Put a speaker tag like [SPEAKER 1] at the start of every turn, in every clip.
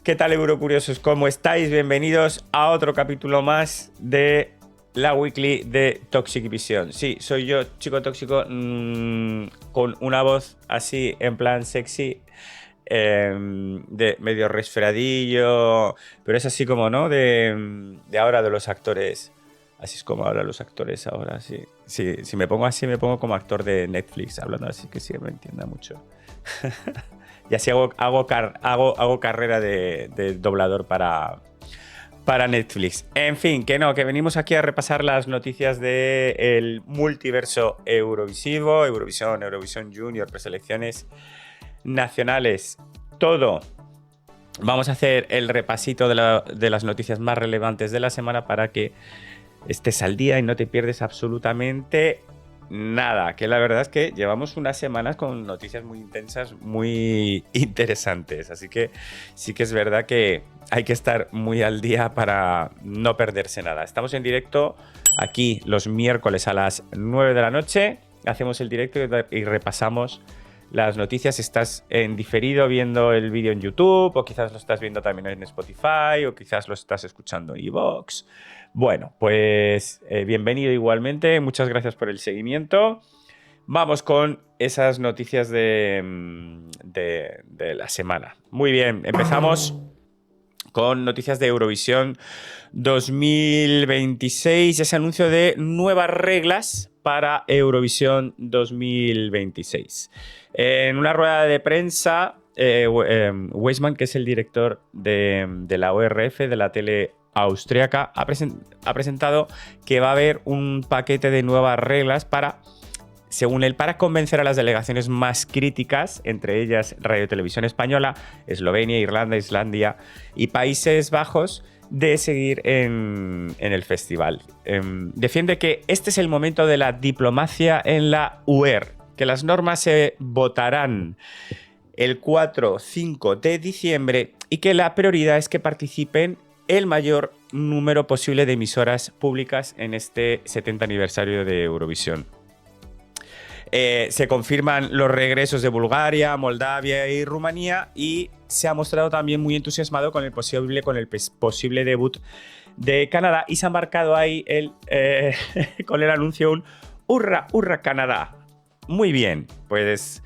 [SPEAKER 1] ¿Qué tal, Eurocuriosos? ¿Cómo estáis? Bienvenidos a otro capítulo más de la Weekly de Toxic Vision. Sí, soy yo, chico tóxico, con una voz así, en plan sexy, de medio resfriadillo, pero es así como, ¿no? De ahora, de los actores. Así es como hablan los actores ahora, sí. Sí, si me pongo así, me pongo como actor de Netflix, hablando así, que sí, me entienda mucho. Y así hago carrera de doblador para Netflix. En fin, que venimos aquí a repasar las noticias del multiverso Eurovisivo, Eurovisión Junior, preselecciones nacionales, todo. Vamos a hacer el repasito de las noticias más relevantes de la semana para que estés al día y no te pierdes absolutamente nada, que la verdad es que llevamos unas semanas con noticias muy intensas, muy interesantes, así que sí que es verdad que hay que estar muy al día para no perderse nada. Estamos en directo aquí los miércoles a las 9 de la noche, hacemos el directo y repasamos las noticias. Si estás en diferido viendo el vídeo en YouTube, o quizás lo estás viendo también en Spotify, o quizás lo estás escuchando en iVoox. Bueno, pues bienvenido igualmente, muchas gracias por el seguimiento. Vamos con esas noticias de la semana. Muy bien, empezamos con noticias de Eurovisión 2026, ese anuncio de nuevas reglas para Eurovisión 2026. En una rueda de prensa, Weisman, que es el director de la ORF, de la tele austríaca, ha presentado que va a haber un paquete de nuevas reglas según él, para convencer a las delegaciones más críticas, entre ellas Radio Televisión Española, Eslovenia, Irlanda, Islandia y Países Bajos, de seguir en el festival. Defiende que este es el momento de la diplomacia en la UER, que las normas se votarán el 4-5 de diciembre y que la prioridad es que participen el mayor número posible de emisoras públicas en este 70 aniversario de Eurovisión. Se confirman los regresos de Bulgaria, Moldavia y Rumanía, y se ha mostrado también muy entusiasmado con el posible debut de Canadá, y se ha marcado ahí con el anuncio un hurra, hurra Canadá. Muy bien, pues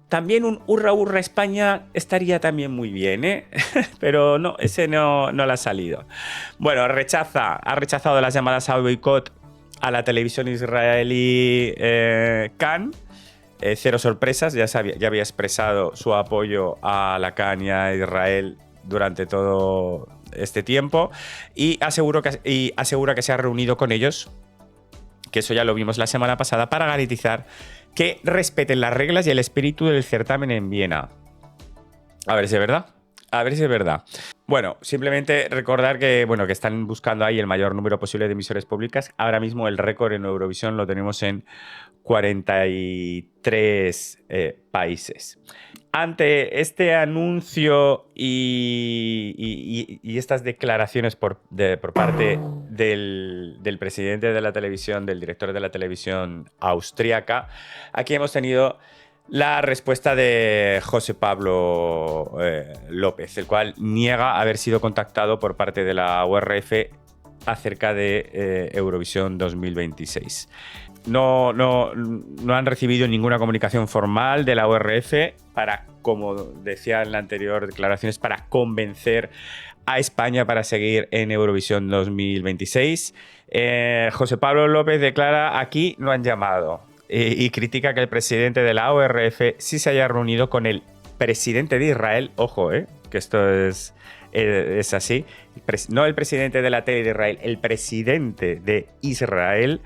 [SPEAKER 1] también un hurra, hurra España estaría también muy bien, ¿eh? Pero no, ese no le ha salido. Bueno, ha rechazado las llamadas a boicot a la televisión israelí Kan. Cero sorpresas, ya había expresado su apoyo a la Kan y a Israel durante todo este tiempo, y asegura que se ha reunido con ellos, que eso ya lo vimos la semana pasada, para garantizar que respeten las reglas y el espíritu del certamen en Viena. A ver si es verdad. A ver si es verdad. Bueno, simplemente recordar que están buscando ahí el mayor número posible de emisoras públicas. Ahora mismo el récord en Eurovisión lo tenemos en 43 países. Ante este anuncio y estas declaraciones por parte del presidente de la televisión, del director de la televisión austríaca, aquí hemos tenido la respuesta de José Pablo López, el cual niega haber sido contactado por parte de la ORF acerca de Eurovisión 2026. No han recibido ninguna comunicación formal de la ORF para, como decía en la anterior declaraciones, para convencer a España para seguir en Eurovisión 2026. José Pablo López declara: aquí no han llamado. Y critica que el presidente de la ORF sí se haya reunido con el presidente de Israel. Ojo, que esto es así. No el presidente de la tele de Israel, el presidente de Israel,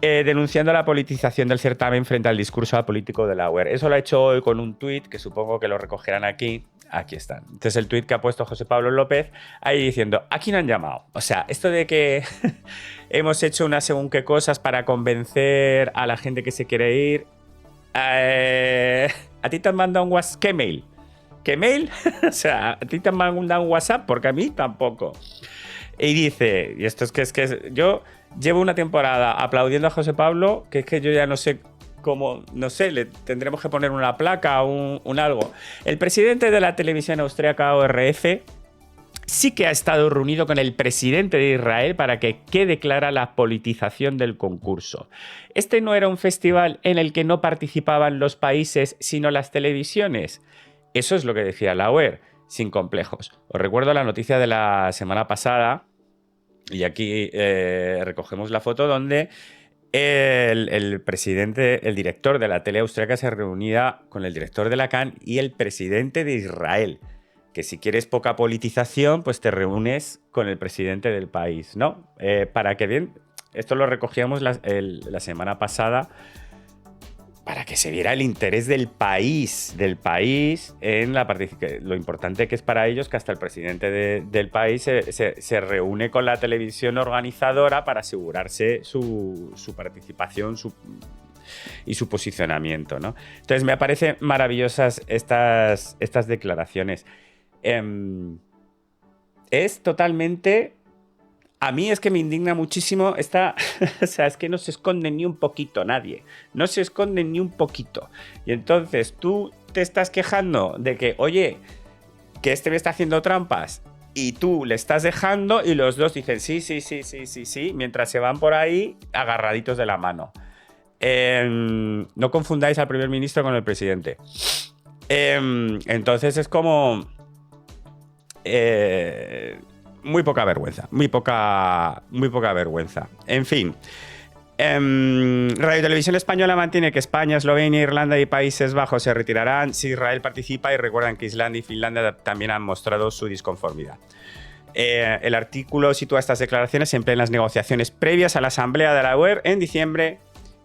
[SPEAKER 1] denunciando la politización del certamen frente al discurso político de la UER. Eso lo ha hecho hoy con un tuit que supongo que lo recogerán aquí. Aquí están. Entonces el tuit que ha puesto José Pablo López ahí diciendo: aquí no han llamado. O sea, esto de que hemos hecho unas según qué cosas para convencer a la gente que se quiere ir. ¿A ti te han mandado un WhatsApp? ¿Qué mail? ¿Qué mail? O sea, ¿a ti te han mandado un WhatsApp? Porque a mí tampoco. Y dice, y esto es que yo llevo una temporada aplaudiendo a José Pablo, que es que yo ya no sé como, no sé, le tendremos que poner una placa o un algo. El presidente de la televisión austríaca ORF sí que ha estado reunido con el presidente de Israel para que quede clara la politización del concurso. Este no era un festival en el que no participaban los países, sino las televisiones. Eso es lo que decía la UER, sin complejos. Os recuerdo la noticia de la semana pasada, y aquí recogemos la foto donde el presidente, el director de la tele austríaca se reunía con el director de la CAN y el presidente de Israel. Que si quieres poca politización, pues te reúnes con el presidente del país, ¿no? Para que bien, esto lo recogíamos la semana pasada, para que se viera el interés del país en la participación. Lo importante que es para ellos que hasta el presidente del país se reúne con la televisión organizadora para asegurarse su participación y su posicionamiento, ¿no? Entonces me parecen maravillosas estas declaraciones. Es totalmente... A mí es que me indigna muchísimo esta... O sea, es que no se esconde ni un poquito nadie. No se esconde ni un poquito. Y entonces tú te estás quejando de que, oye, que este me está haciendo trampas, y tú le estás dejando y los dos dicen sí, mientras se van por ahí agarraditos de la mano. No confundáis al primer ministro con el presidente. Entonces es como... muy poca vergüenza, muy poca vergüenza. En fin, Radio Televisión Española mantiene que España, Eslovenia, Irlanda y Países Bajos se retirarán si Israel participa, y recuerdan que Islandia y Finlandia también han mostrado su disconformidad. El artículo sitúa estas declaraciones en plenas negociaciones previas a la asamblea de la UER en diciembre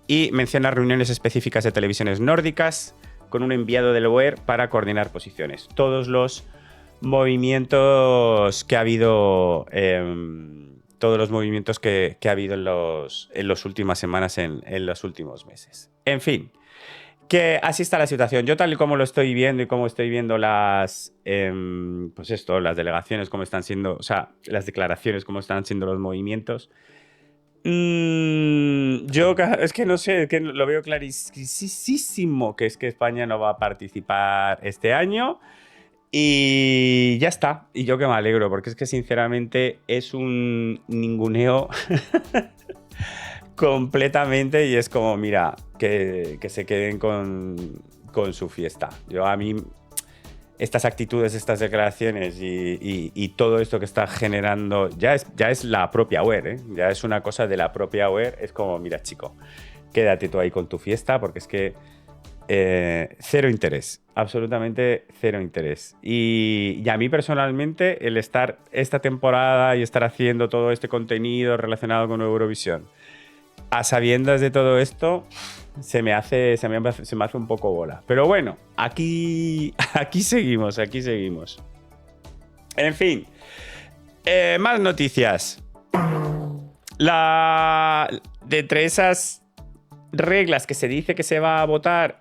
[SPEAKER 1] y menciona reuniones específicas de televisiones nórdicas con un enviado del UER para coordinar posiciones. Todos los movimientos que ha habido, en las últimas semanas, en los últimos meses. En fin, que así está la situación. Yo, tal y como lo estoy viendo y como estoy viendo las delegaciones, cómo están siendo, o sea, las declaraciones, cómo están siendo los movimientos, yo es que no sé, es que lo veo clarísimo que es que España no va a participar este año. Y ya está. Y yo que me alegro, porque es que sinceramente es un ninguneo completamente, y es como, mira, que se queden con su fiesta. A mí, estas actitudes, estas declaraciones y todo esto que está generando, ya es la propia UER, ¿eh? Ya es una cosa de la propia UER. Es como, mira, chico, quédate tú ahí con tu fiesta, porque es que cero interés, absolutamente cero interés. Y a mí personalmente, el estar esta temporada y estar haciendo todo este contenido relacionado con Eurovisión, a sabiendas de todo esto, se me hace un poco bola. Pero bueno, aquí seguimos. En fin, más noticias. De entre esas reglas que se dice que se va a votar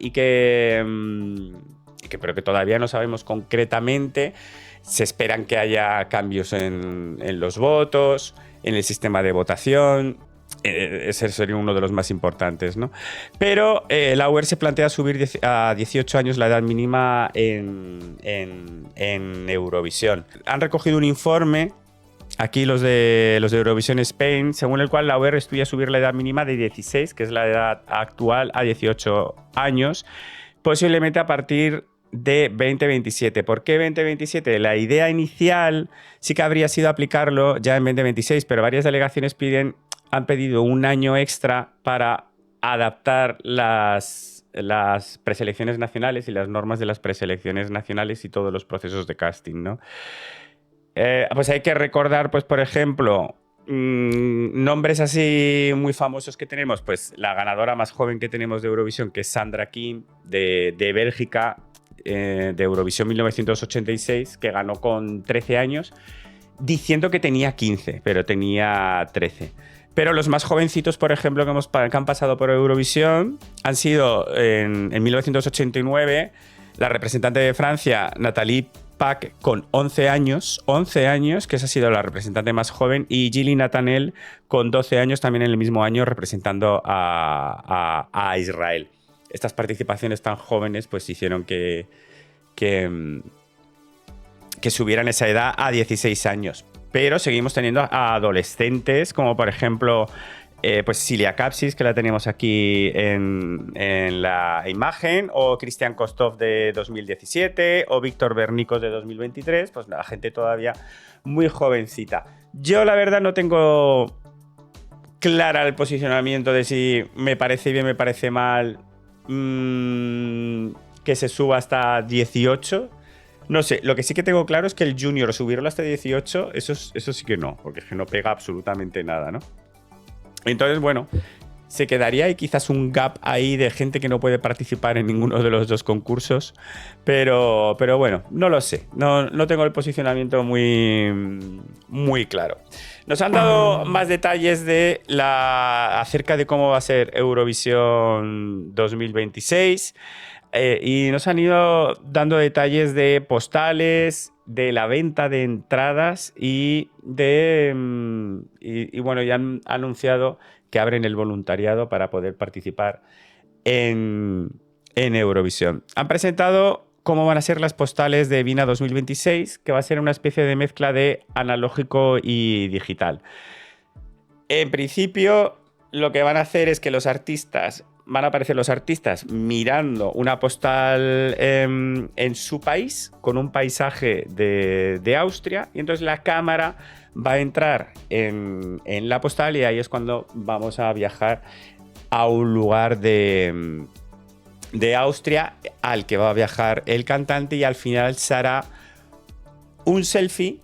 [SPEAKER 1] pero que todavía no sabemos concretamente, se esperan que haya cambios en los votos, en el sistema de votación. Ese sería uno de los más importantes, ¿no? Pero la UER se plantea subir a 18 años la edad mínima en Eurovisión. Han recogido un informe aquí los de Eurovisión Spain, según el cual la UER estudia subir la edad mínima de 16, que es la edad actual, a 18 años, posiblemente a partir de 2027. ¿Por qué 2027? La idea inicial sí que habría sido aplicarlo ya en 2026, pero varias delegaciones han pedido un año extra para adaptar las preselecciones nacionales y las normas de las preselecciones nacionales y todos los procesos de casting, ¿no? Pues hay que recordar, pues, por ejemplo, nombres así muy famosos que tenemos. Pues la ganadora más joven que tenemos de Eurovisión, que es Sandra Kim, de Bélgica, de Eurovisión 1986, que ganó con 13 años, diciendo que tenía 15, pero tenía 13. Pero los más jovencitos, por ejemplo, que han pasado por Eurovisión han sido en 1989 la representante de Francia, Nathalie Pack, con 11 años, que esa ha sido la representante más joven, y Gilly Nathaniel con 12 años, también en el mismo año, representando a Israel. estas participaciones tan jóvenes pues hicieron que subieran esa edad a 16 años. Pero seguimos teniendo a adolescentes, como por ejemplo pues Cilia Capsis, que la tenemos aquí en la imagen, o Cristian Kostov de 2017, o Víctor Bernicos de 2023, pues la gente todavía muy jovencita. Yo la verdad no tengo clara el posicionamiento de si me parece bien, me parece mal que se suba hasta 18. No sé, lo que sí que tengo claro es que el junior subirlo hasta 18, eso sí que no, porque es que no pega absolutamente nada, ¿no? Entonces, bueno, se quedaría ahí quizás un gap ahí de gente que no puede participar en ninguno de los dos concursos, pero bueno, no lo sé, no tengo el posicionamiento muy claro. Nos han dado más detalles acerca de cómo va a ser Eurovisión 2026 y nos han ido dando detalles de postales, de la venta de entradas y bueno, ya han anunciado que abren el voluntariado para poder participar en Eurovisión. Han presentado cómo van a ser las postales de Viena 2026, que va a ser una especie de mezcla de analógico y digital. En principio, lo que van a hacer es que van a aparecer los artistas mirando una postal en su país, con un paisaje de Austria, y entonces la cámara va a entrar en la postal y ahí es cuando vamos a viajar a un lugar de Austria al que va a viajar el cantante, y al final será un selfie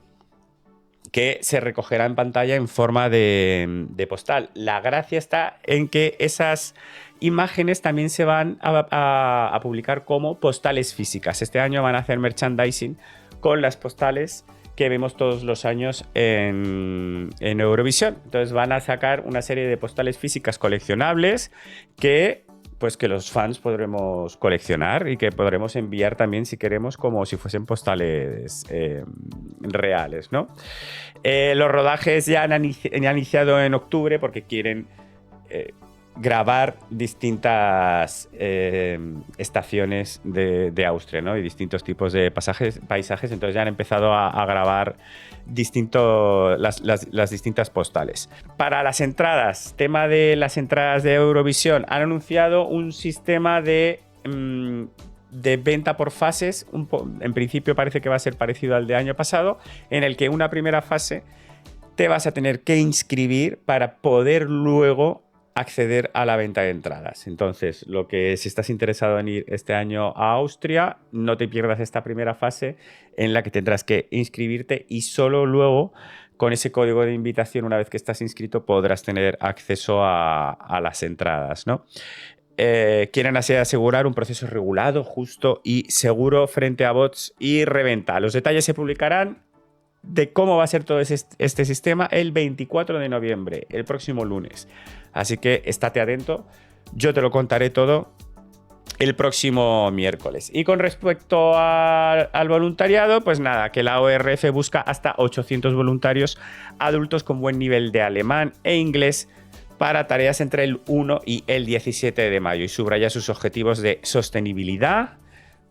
[SPEAKER 1] que se recogerá en pantalla en forma de postal. La gracia está en que esas imágenes también se van a publicar como postales físicas. Este año van a hacer merchandising con las postales que vemos todos los años en Eurovisión. Entonces van a sacar una serie de postales físicas coleccionables que los fans podremos coleccionar y que podremos enviar también, si queremos, como si fuesen postales reales, ¿no? Los rodajes ya han iniciado en octubre porque quieren grabar distintas estaciones de Austria, ¿no? Y distintos tipos de paisajes, entonces ya han empezado a grabar las distintas postales. Para las entradas, tema de las entradas de Eurovisión, han anunciado un sistema de venta por fases. En principio parece que va a ser parecido al de año pasado, en el que una primera fase te vas a tener que inscribir para poder luego acceder a la venta de entradas. Entonces, si estás interesado en ir este año a Austria, no te pierdas esta primera fase en la que tendrás que inscribirte, y solo luego, con ese código de invitación, una vez que estás inscrito, podrás tener acceso a las entradas, ¿no? Quieren así asegurar un proceso regulado, justo y seguro frente a bots y reventa. Los detalles se publicarán de cómo va a ser todo este sistema el 24 de noviembre, el próximo lunes. Así que estate atento, yo te lo contaré todo el próximo miércoles. Y con respecto al voluntariado, pues nada, que la ORF busca hasta 800 voluntarios adultos con buen nivel de alemán e inglés para tareas entre el 1 y el 17 de mayo, y subraya sus objetivos de sostenibilidad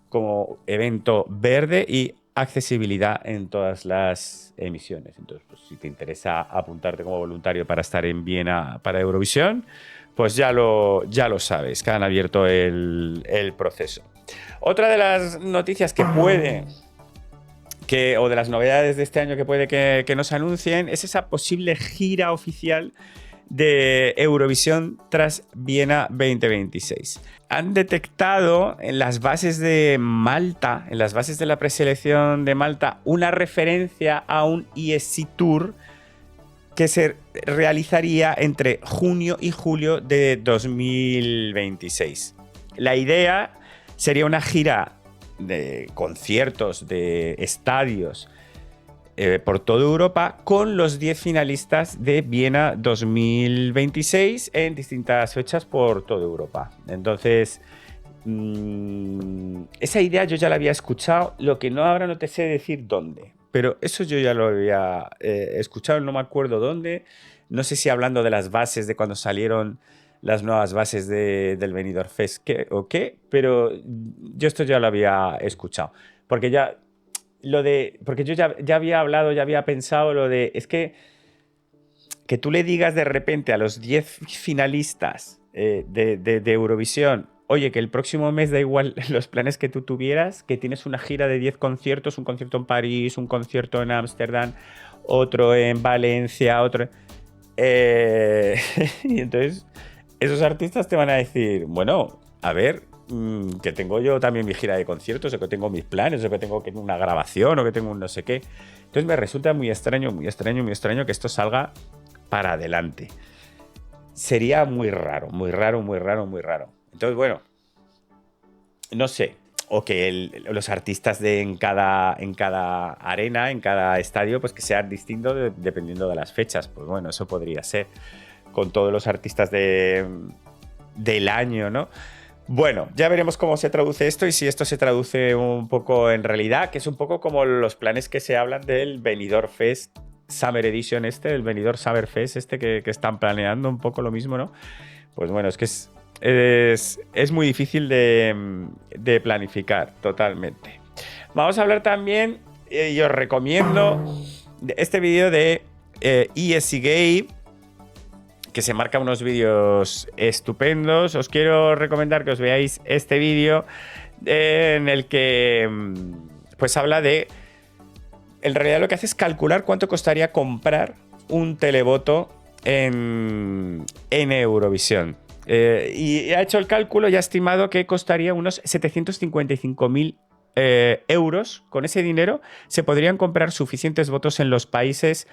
[SPEAKER 1] como evento verde y accesibilidad en todas las emisiones. Entonces, pues, si te interesa apuntarte como voluntario para estar en Viena para Eurovisión, pues ya lo sabes, que han abierto el proceso. Otra de las noticias o de las novedades de este año que puede que nos anuncien es esa posible gira oficial de Eurovisión tras Viena 2026. Han detectado en las bases de Malta, en las bases de la preselección de Malta, una referencia a un ESC Tour que se realizaría entre junio y julio de 2026. La idea sería una gira de conciertos, de estadios, por toda Europa, con los 10 finalistas de Viena 2026 en distintas fechas por toda Europa. Entonces, esa idea yo ya la había escuchado, lo que ahora no te sé decir dónde, pero eso yo ya lo había escuchado, no me acuerdo dónde, no sé si hablando de las bases de cuando salieron las nuevas bases del Benidorm Fest o qué, pero yo esto ya lo había escuchado. Porque porque yo ya había hablado, ya había pensado lo de, es que tú le digas de repente a los 10 finalistas de Eurovisión, oye, que el próximo mes da igual los planes que tú tuvieras, que tienes una gira de 10 conciertos, un concierto en París, un concierto en Ámsterdam, otro en Valencia, otro... y entonces esos artistas te van a decir, bueno, a ver, que tengo yo también mi gira de conciertos, o que tengo mis planes, o que tengo una grabación, o que tengo un no sé qué. Entonces me resulta muy extraño que esto salga para adelante. Sería muy raro, muy raro, muy raro, muy raro. Entonces, bueno, no sé. O que los artistas en cada arena, en cada estadio, pues que sean distintos dependiendo de las fechas. Pues bueno, eso podría ser. Con todos los artistas del año, ¿no? Bueno, ya veremos cómo se traduce esto y si esto se traduce un poco en realidad, que es un poco como los planes que se hablan del Benidorm Fest Summer Edition el Benidorm Summer Fest que están planeando un poco lo mismo, ¿no? Pues bueno, es que es muy difícil de planificar totalmente. Vamos a hablar también, y os recomiendo este vídeo de ESC Gay, que se marca unos vídeos estupendos. Os quiero recomendar que os veáis este vídeo en el que pues habla de... En realidad lo que hace es calcular cuánto costaría comprar un televoto en Eurovisión. Y ha hecho el cálculo y ha estimado que costaría unos 755.000 euros. Con ese dinero se podrían comprar suficientes votos en los países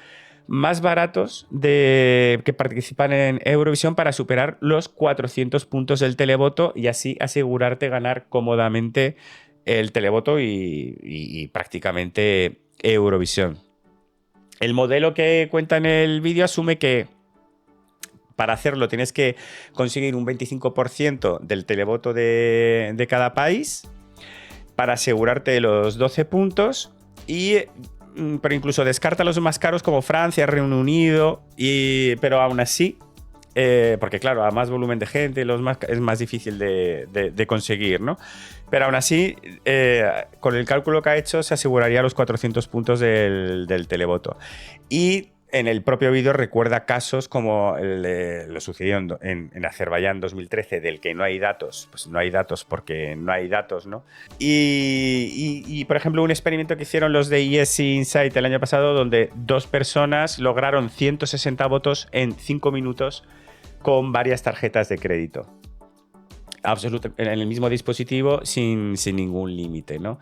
[SPEAKER 1] más baratos que participan en Eurovisión para superar los 400 puntos del televoto y así asegurarte ganar cómodamente el televoto y prácticamente Eurovisión. El modelo que cuenta en el vídeo asume que para hacerlo tienes que conseguir un 25% del televoto de cada país para asegurarte los 12 puntos pero incluso descarta los más caros como Francia, Reino Unido, pero aún así, porque claro, a más volumen de gente es más difícil de conseguir, ¿no? Pero aún así, con el cálculo que ha hecho, se aseguraría los 400 puntos del televoto. Y en el propio vídeo recuerda casos como lo sucedió en Azerbaiyán 2013, del que no hay datos. Pues no hay datos porque no hay datos, ¿no? Y por ejemplo, un experimento que hicieron los de ESC Insight el año pasado, donde 2 personas lograron 160 votos en 5 minutos con varias tarjetas de crédito. En el mismo dispositivo, sin ningún límite, ¿no?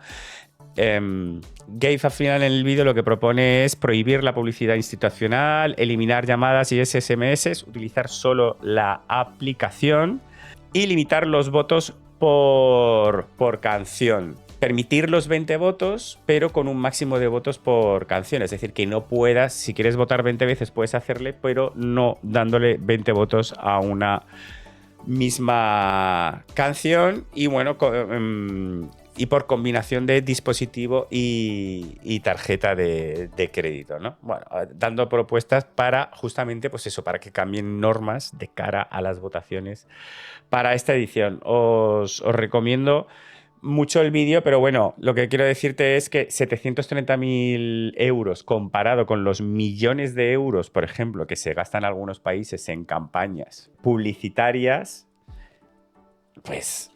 [SPEAKER 1] Gabe al final en el vídeo lo que propone es prohibir la publicidad institucional, eliminar llamadas y SMS, utilizar solo la aplicación y limitar los votos por canción. Permitir los 20 votos, pero con un máximo de votos por canción. Es decir, que no puedas, si quieres votar 20 veces, puedes hacerle, pero no dándole 20 votos a una misma canción. Y bueno, y por combinación de dispositivo y tarjeta de crédito, ¿no? Bueno, dando propuestas para justamente, pues eso, para que cambien normas de cara a las votaciones para esta edición. Os recomiendo mucho el vídeo, pero bueno, lo que quiero decirte es que 730.000 euros comparado con los millones de euros, por ejemplo, que se gastan algunos países en campañas publicitarias, pues...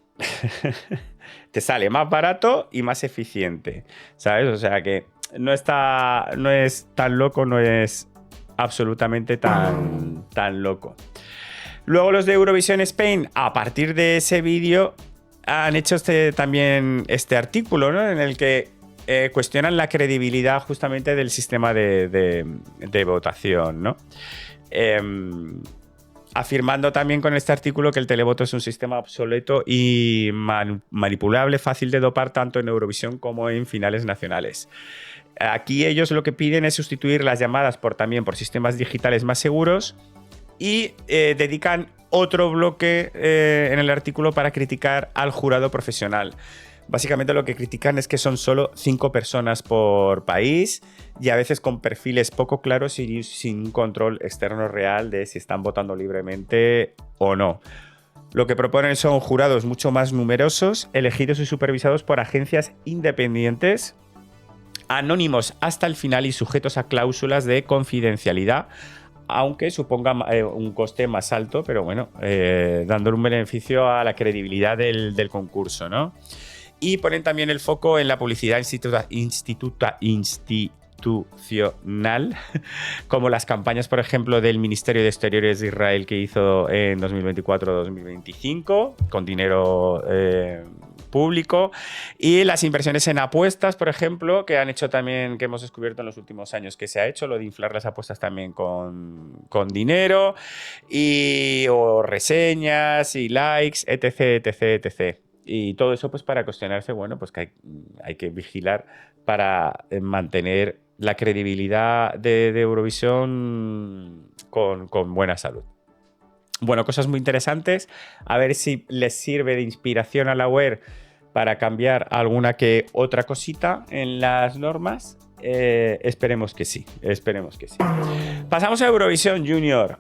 [SPEAKER 1] te sale más barato y más eficiente, ¿sabes? O sea que no es tan loco, no es absolutamente tan loco. Luego los de Eurovision Spain, a partir de ese vídeo, han hecho también este artículo, ¿no? En el que cuestionan la credibilidad justamente del sistema de votación, ¿no? Afirmando también con este artículo que el televoto es un sistema obsoleto y manipulable, fácil de dopar tanto en Eurovisión como en finales nacionales. Aquí ellos lo que piden es sustituir las llamadas por sistemas digitales más seguros y dedican otro bloque en el artículo para criticar al jurado profesional. Básicamente lo que critican es que son solo 5 personas por país y a veces con perfiles poco claros y sin un control externo real de si están votando libremente o no. Lo que proponen son jurados mucho más numerosos, elegidos y supervisados por agencias independientes, anónimos hasta el final y sujetos a cláusulas de confidencialidad, aunque suponga un coste más alto, pero bueno, dándole un beneficio a la credibilidad del concurso, ¿no? Y ponen también el foco en la publicidad institucional, como las campañas, por ejemplo, del Ministerio de Exteriores de Israel que hizo en 2024-2025, con dinero público, y las inversiones en apuestas, por ejemplo, que han hecho también, que hemos descubierto en los últimos años que se ha hecho, lo de inflar las apuestas también con dinero, o reseñas y likes, etc, etc, etc. Y todo eso pues para cuestionarse, bueno, pues que hay que vigilar para mantener la credibilidad de Eurovisión con buena salud. Bueno, cosas muy interesantes. A ver si les sirve de inspiración a la web para cambiar alguna que otra cosita en las normas. Esperemos que sí, esperemos que sí. Pasamos a Eurovisión Junior.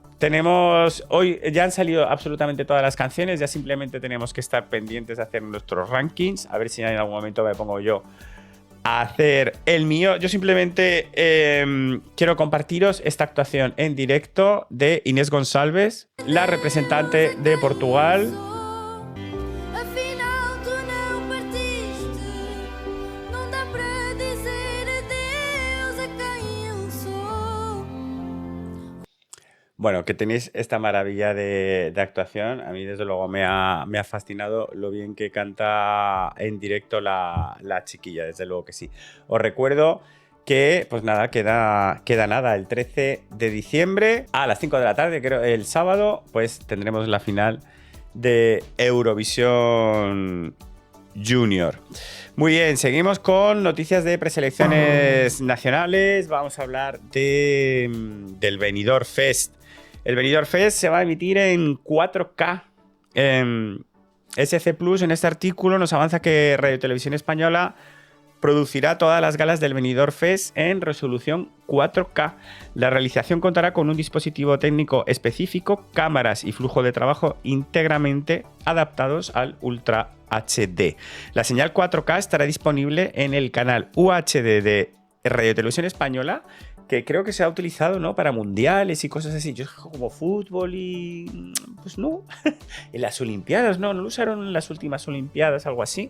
[SPEAKER 1] Hoy ya han salido absolutamente todas las canciones, ya simplemente tenemos que estar pendientes de hacer nuestros rankings, a ver si en algún momento me pongo yo a hacer el mío. Yo simplemente quiero compartiros esta actuación en directo de Inés Gonçalves, la representante de Portugal. Bueno, que tenéis esta maravilla de actuación. A mí, desde luego, me ha fascinado lo bien que canta en directo la chiquilla, desde luego que sí. Os recuerdo que, pues nada, queda nada. El 13 de diciembre a las 5 de la tarde, creo, el sábado, pues tendremos la final de Eurovisión Junior. Muy bien, seguimos con noticias de preselecciones nacionales. Vamos a hablar del Benidorm Fest. El Benidorm Fest se va a emitir en 4K. SC Plus en este artículo nos avanza que Radio Televisión Española producirá todas las galas del Benidorm Fest en resolución 4K. La realización contará con un dispositivo técnico específico, cámaras y flujo de trabajo íntegramente adaptados al Ultra HD. La señal 4K estará disponible en el canal UHD de Radio Televisión Española, que creo que se ha utilizado, ¿no?, para mundiales y cosas así. Yo como fútbol y... pues no. En las Olimpiadas, no lo usaron en las últimas Olimpiadas, algo así.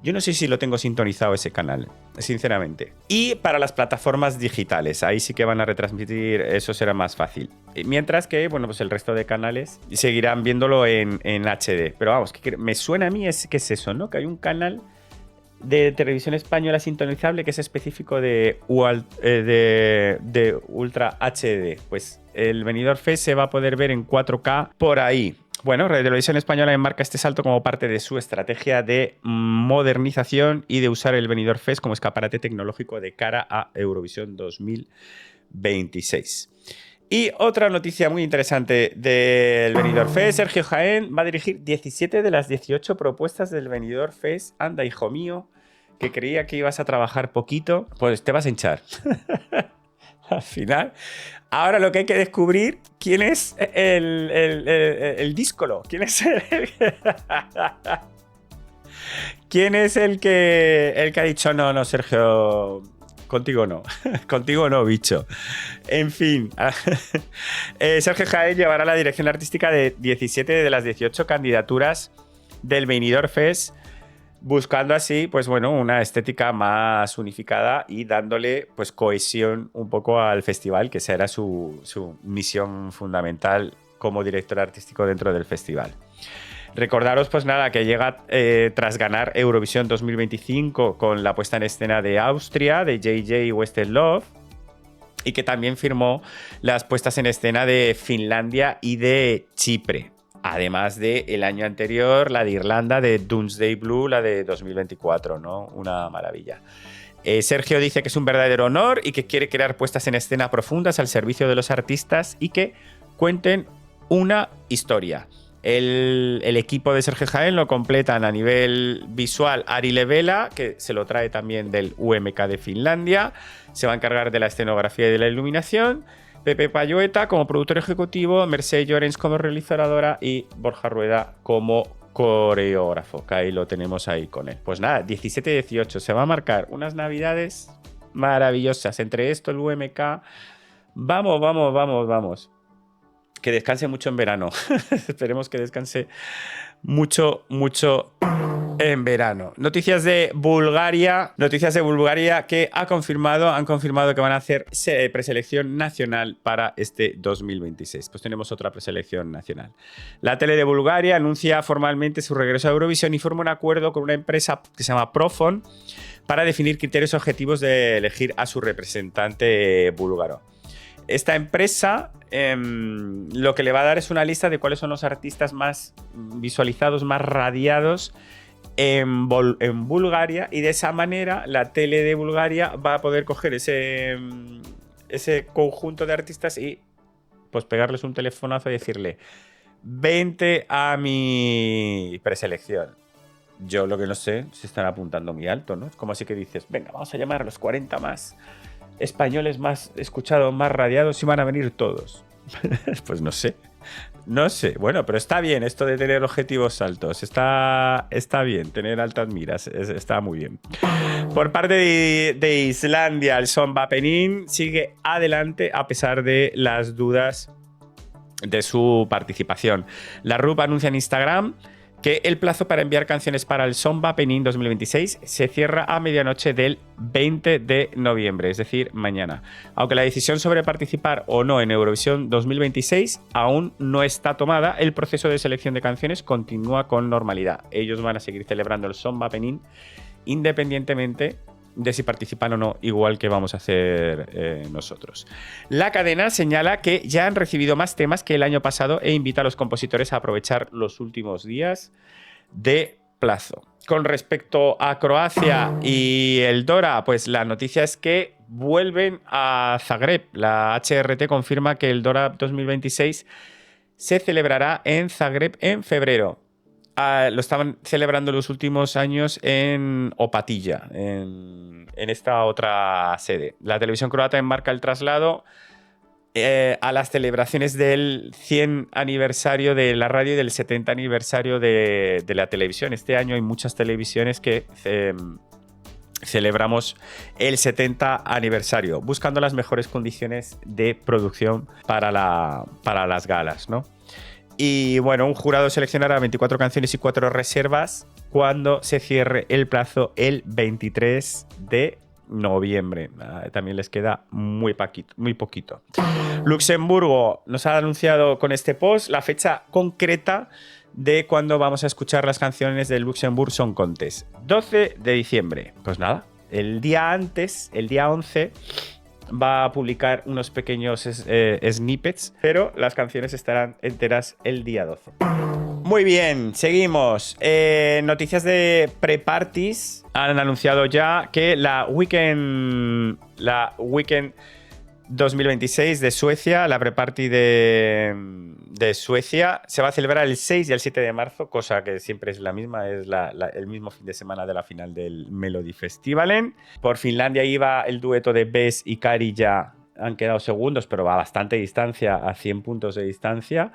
[SPEAKER 1] Yo no sé si lo tengo sintonizado ese canal, sinceramente. Y para las plataformas digitales, ahí sí que van a retransmitir, eso será más fácil. Mientras que, bueno, pues el resto de canales seguirán viéndolo en HD. Pero vamos, que me suena a mí que es eso, ¿no? Que hay un canal de televisión española sintonizable que es específico de Ultra HD. Pues el Benidorm Fest se va a poder ver en 4K por ahí. Bueno, Radio Televisión Española enmarca este salto como parte de su estrategia de modernización y de usar el Benidorm Fest como escaparate tecnológico de cara a Eurovisión 2026. Y otra noticia muy interesante del Benidorm Fest: Sergio Jaén va a dirigir 17 de las 18 propuestas del Benidorm Fest. Anda, hijo mío, que creía que ibas a trabajar poquito, pues te vas a hinchar. Al final, ahora lo que hay que descubrir, ¿quién es el díscolo? ¿Quién es ¿Quién es el que ha dicho no, Sergio? Contigo no, contigo no, bicho. En fin, Sergio Jaén llevará la dirección artística de 17 de las 18 candidaturas del Benidorm Fest, buscando así, pues bueno, una estética más unificada y dándole pues cohesión un poco al festival, que será su misión fundamental como director artístico dentro del festival. Recordaros, pues nada, que llega tras ganar Eurovisión 2025 con la puesta en escena de Austria, de JJ Wasted Love, y que también firmó las puestas en escena de Finlandia y de Chipre. Además de el año anterior, la de Irlanda, de Doomsday Blue, la de 2024, ¿no? Una maravilla. Sergio dice que es un verdadero honor y que quiere crear puestas en escena profundas al servicio de los artistas y que cuenten una historia. El equipo de Sergio Jaén lo completan a nivel visual Ari Levela, que se lo trae también del UMK de Finlandia. Se va a encargar de la escenografía y de la iluminación. Pepe Payueta como productor ejecutivo, Mercedes Llorens como realizadora y Borja Rueda como coreógrafo, que ahí lo tenemos ahí con él. Pues nada, 17 y 18. Se va a marcar unas navidades maravillosas. Entre esto, el UMK. Vamos. Que descanse mucho en verano. Esperemos que descanse mucho en verano. Noticias de Bulgaria que han confirmado que van a hacer preselección nacional para este 2026. Pues tenemos otra preselección nacional. La tele de Bulgaria anuncia formalmente su regreso a Eurovisión y forma un acuerdo con una empresa que se llama Profon para definir criterios objetivos de elegir a su representante búlgaro. Esta empresa lo que le va a dar es una lista de cuáles son los artistas más visualizados, más radiados en Bulgaria, y de esa manera la tele de Bulgaria va a poder coger ese conjunto de artistas y pues pegarles un telefonazo y decirle: vente a mi preselección. Yo lo que no sé, se están apuntando muy alto, ¿no? Es como así que dices: venga, vamos a llamar a los 40 más españoles más escuchados, más radiados, y van a venir todos. Pues no sé. Bueno, pero está bien esto de tener objetivos altos. Está bien, tener altas miras. Está muy bien. Por parte de Islandia, el Sjónvarpsöngvakeppnin sigue adelante a pesar de las dudas de su participación. La RUP anuncia en Instagram que el plazo para enviar canciones para el Sjónvarpsöngvakeppnin 2026 se cierra a medianoche del 20 de noviembre, es decir, mañana. Aunque la decisión sobre participar o no en Eurovisión 2026 aún no está tomada, el proceso de selección de canciones continúa con normalidad. Ellos van a seguir celebrando el Sjónvarpsöngvakeppnin independientemente de si participan o no, igual que vamos a hacer nosotros. La cadena señala que ya han recibido más temas que el año pasado e invita a los compositores a aprovechar los últimos días de plazo. Con respecto a Croacia y el Dora, pues la noticia es que vuelven a Zagreb. La HRT confirma que el Dora 2026 se celebrará en Zagreb en febrero. Lo estaban celebrando los últimos años en Opatija, en esta otra sede. La televisión croata enmarca el traslado a las celebraciones del 100 aniversario de la radio y del 70 aniversario de la televisión. Este año hay muchas televisiones que celebramos el 70 aniversario, buscando las mejores condiciones de producción para las galas, ¿no? Y bueno, un jurado seleccionará 24 canciones y 4 reservas cuando se cierre el plazo el 23 de noviembre. También les queda muy poquito. Luxemburgo nos ha anunciado con este post la fecha concreta de cuando vamos a escuchar las canciones del Luxembourg Song Contest. 12 de diciembre. Pues nada, el día antes, el día 11... va a publicar unos pequeños snippets, pero las canciones estarán enteras el día 12. Muy bien, seguimos. Noticias de pre-parties. Han anunciado ya que la Weekend 2026 de Suecia, la pre-party de Suecia, se va a celebrar el 6 y el 7 de marzo, cosa que siempre es la misma, es el mismo fin de semana de la final del Melody Festivalen. Por Finlandia iba el dueto de Bes y Kari, ya han quedado segundos, pero a bastante distancia, a 100 puntos de distancia.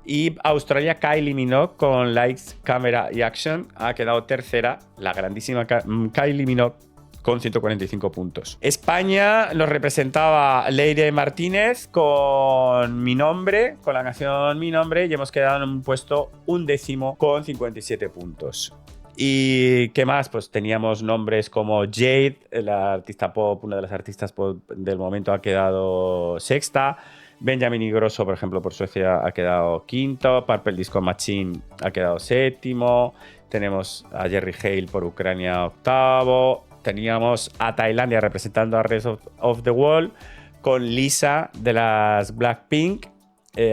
[SPEAKER 1] Y Australia, Kylie Minogue con Lights, Camera y Action ha quedado tercera, la grandísima Kylie Minogue, con 145 puntos. España nos representaba Leire Martínez con Mi Nombre, con la canción Mi Nombre, y hemos quedado en un puesto 11º con 57 puntos. ¿Y qué más? Pues teníamos nombres como Jade, la artista pop, una de las artistas pop del momento, ha quedado sexta. Benjamin Ingrosso, por ejemplo, por Suecia, ha quedado quinto. Purple Disco Machine ha quedado séptimo. Tenemos a Jerry Hale por Ucrania, octavo. Teníamos a Tailandia representando a Rest of the World con Lisa de las Blackpink.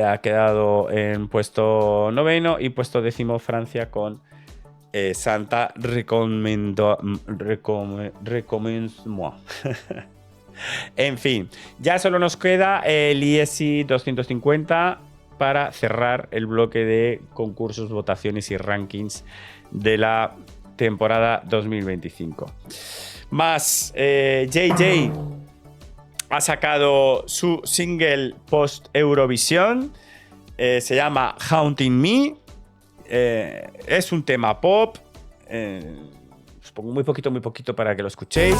[SPEAKER 1] Ha quedado en puesto 9º, y puesto 10º Francia con Santa Recommence-moi. En fin, ya solo nos queda el IESI 250 para cerrar el bloque de concursos, votaciones y rankings de la temporada 2025. Más, JJ ha sacado su single post-Eurovisión. Se llama Haunting Me. Es un tema pop. Os pongo muy poquito para que lo escuchéis.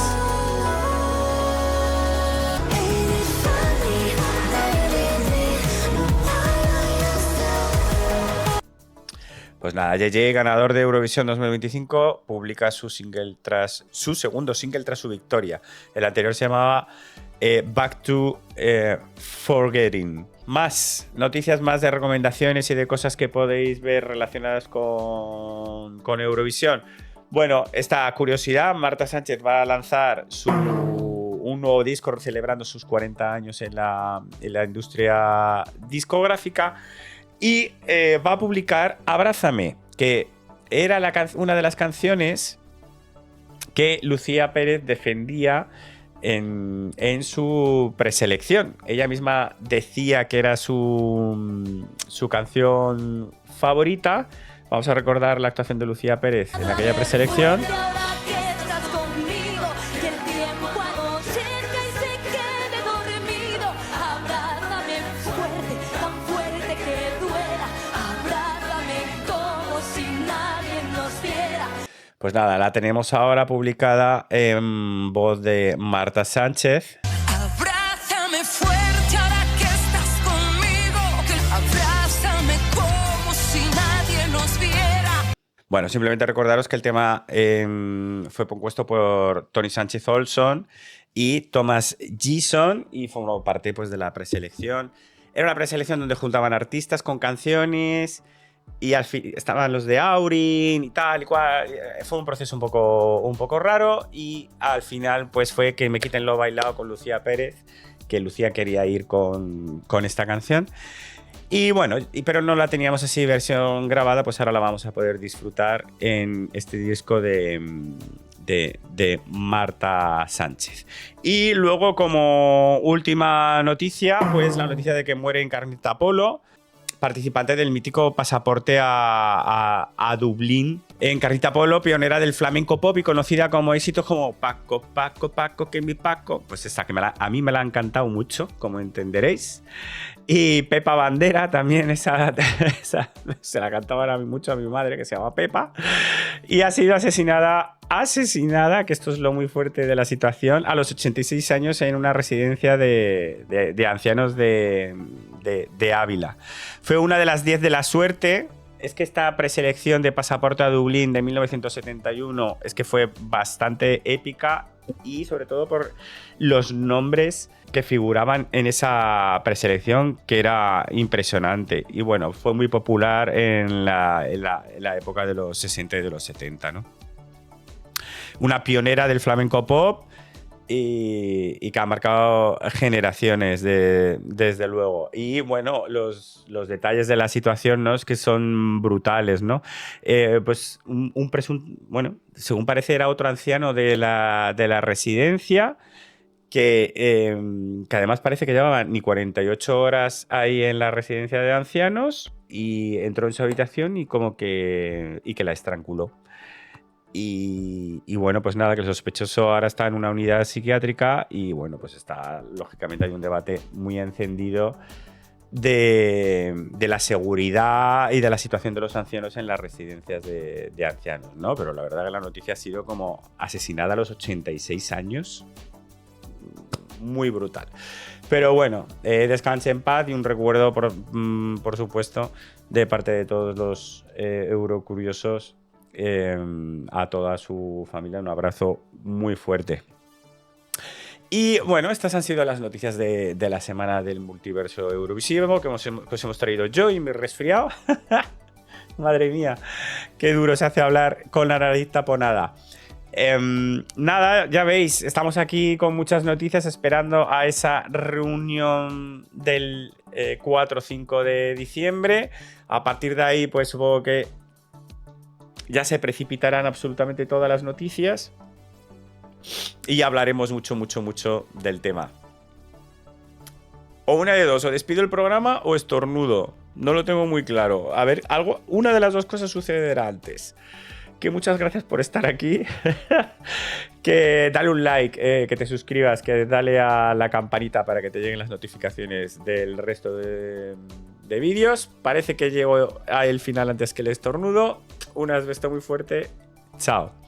[SPEAKER 1] Pues nada, JJ, ganador de Eurovisión 2025, publica su segundo single tras su victoria. El anterior se llamaba Back to Forgetting. Más noticias, más de recomendaciones y de cosas que podéis ver relacionadas con Eurovisión. Bueno, esta curiosidad, Marta Sánchez va a lanzar un nuevo disco celebrando sus 40 años en la industria discográfica. Y va a publicar Abrázame, que era una de las canciones que Lucía Pérez defendía en su preselección. Ella misma decía que era su canción favorita. Vamos a recordar la actuación de Lucía Pérez en aquella preselección. Pues nada, la tenemos ahora publicada en voz de Marta Sánchez. Abrázame fuerte ahora que estás conmigo, abrázame como si nadie nos viera. Bueno, simplemente recordaros que el tema fue compuesto por Tony Sánchez Olson y Thomas Gison y formó parte pues, de la preselección. Era una preselección donde juntaban artistas con canciones. Y al fin estaban los de Aurin y tal y cual. Fue un proceso un poco raro. Y al final, pues fue que Me quiten lo bailado con Lucía Pérez. Que Lucía quería ir con esta canción. Y bueno, pero no la teníamos así versión grabada. Pues ahora la vamos a poder disfrutar en este disco de Marta Sánchez. Y luego, como última noticia, pues la noticia de que muere Encarnita Polo, participante del mítico Pasaporte a Dublín. Encarnita Polo, pionera del flamenco pop y conocida como éxitos como Paco, Paco, Paco, que mi Paco. Pues esta que a mí me la han cantado mucho, como entenderéis. Y Pepa Bandera también, esa se la cantaba mucho a mi madre, que se llama Pepa. Y ha sido asesinada, que esto es lo muy fuerte de la situación, a los 86 años en una residencia de ancianos de Ávila. Fue una de las 10 de la suerte. Es que esta preselección de Pasaporte a Dublín de 1971 es que fue bastante épica y sobre todo por los nombres que figuraban en esa preselección, que era impresionante. Y bueno, fue muy popular en la época de los 60 y de los 70, ¿no? Una pionera del flamenco pop y que ha marcado generaciones, desde luego. Y bueno, los detalles de la situación, ¿no? Es que son brutales, ¿no? Pues bueno, según parece era otro anciano de la residencia que además parece que llevaba ni 48 horas ahí en la residencia de ancianos y entró en su habitación y que la estranguló. Y bueno, pues nada, que el sospechoso ahora está en una unidad psiquiátrica y bueno, pues lógicamente hay un debate muy encendido de la seguridad y de la situación de los ancianos en las residencias de ancianos, ¿no? Pero la verdad que la noticia ha sido como asesinada a los 86 años. Muy brutal. Pero bueno, descanse en paz y un recuerdo, por supuesto, de parte de todos los eurocuriosos, a toda su familia. Un abrazo muy fuerte. Y bueno, estas han sido las noticias de la semana del multiverso eurovisivo que os hemos traído yo y mi resfriado. Madre mía, qué duro se hace hablar con la nariz taponada. Nada, ya veis, estamos aquí con muchas noticias esperando a esa reunión del 4-5 de diciembre. A partir de ahí, pues supongo que ya se precipitarán absolutamente todas las noticias y hablaremos mucho del tema. O una de dos, o despido el programa o estornudo. No lo tengo muy claro. A ver, una de las dos cosas sucederá antes. Que muchas gracias por estar aquí. Que dale un like, que te suscribas, que dale a la campanita para que te lleguen las notificaciones del resto de vídeos. Parece que llego al final antes que el estornudo. Un asbesto muy fuerte. Chao.